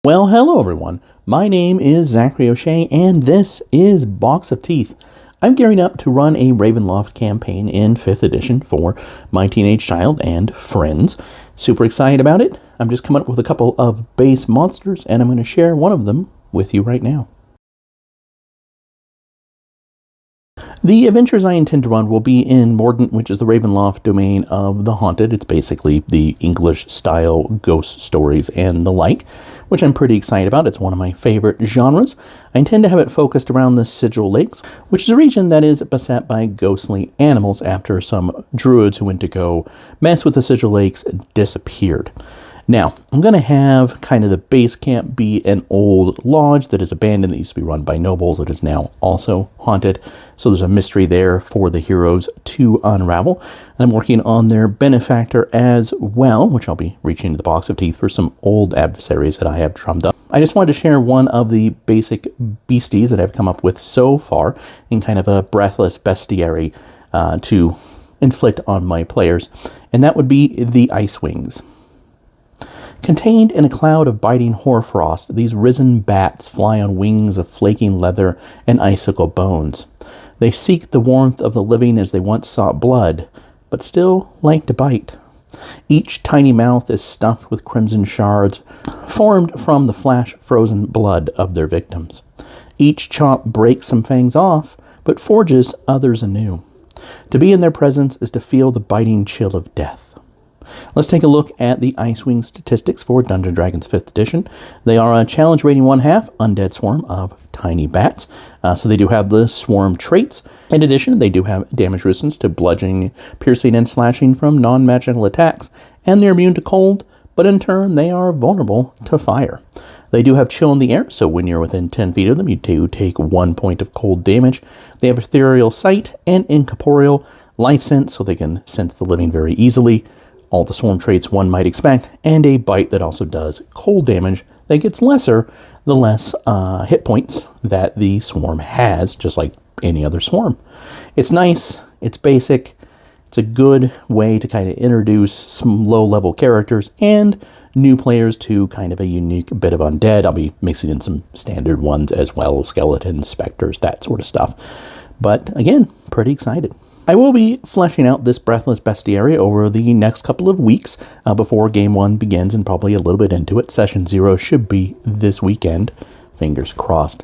Well, hello everyone. My name is Zachary O'Shea, and this is Box of Teeth. I'm gearing up to run a Ravenloft campaign in 5th edition for my teenage child and friends. Super excited about it. I'm just coming up with a couple of base monsters, and I'm going to share one of them with you right now. The adventures I intend to run will be in Mordant, which is the Ravenloft domain of the Haunted. It's basically the English-style ghost stories and the like, which I'm pretty excited about. It's one of my favorite genres. I intend to have it focused around the Sigil Lakes, which is a region that is beset by ghostly animals after some druids who went to go mess with the Sigil Lakes disappeared. Now, I'm going to have kind of the base camp be an old lodge that is abandoned that used to be run by nobles that is now also haunted. So there's a mystery there for the heroes to unravel. And I'm working on their benefactor as well, which I'll be reaching into the Box of Teeth for some old adversaries that I have drummed up. I just wanted to share one of the basic beasties that I've come up with so far in kind of a Breathless Bestiary to inflict on my players. And that would be the Icewings. Contained in a cloud of biting hoarfrost, these risen bats fly on wings of flaking leather and icicle bones. They seek the warmth of the living as they once sought blood, but still like to bite. Each tiny mouth is stuffed with crimson shards, formed from the flash-frozen blood of their victims. Each chop breaks some fangs off, but forges others anew. To be in their presence is to feel the biting chill of death. Let's take a look at the Icewing statistics for Dungeons & Dragons 5th edition. They are a challenge rating 1/2 undead swarm of tiny bats. So they do have the swarm traits. In addition, they do have damage resistance to bludgeoning, piercing, and slashing from non-magical attacks. And they're immune to cold, but in turn, they are vulnerable to fire. They do have chill in the air, so when you're within 10 feet of them, you do take 1 point of cold damage. They have ethereal sight and incorporeal life sense, so they can sense the living very easily. All the swarm traits one might expect, and a bite that also does cold damage that gets lesser the less hit points that the swarm has, just like any other swarm. It's nice, it's basic, it's a good way to kind of introduce some low-level characters and new players to kind of a unique bit of undead. I'll be mixing in some standard ones as well, skeletons, specters, that sort of stuff. But again, pretty excited. I will be fleshing out this Breathless Bestiary over the next couple of weeks before Game 1 begins, and probably a little bit into it. Session 0 should be this weekend. Fingers crossed.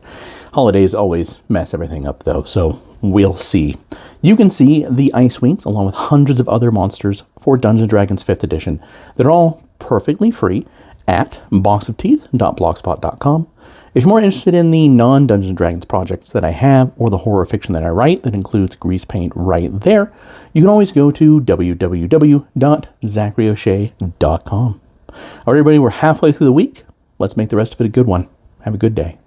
Holidays always mess everything up, though, so we'll see. You can see the Icewings, along with hundreds of other monsters for Dungeons & Dragons 5th edition. They're all perfectly free at boxofteeth.blogspot.com. If you're more interested in the non-Dungeons & Dragons projects that I have, or the horror fiction that I write that includes grease paint right there, you can always go to www.zacharyoshea.com. All right, everybody, we're halfway through the week. Let's make the rest of it a good one. Have a good day.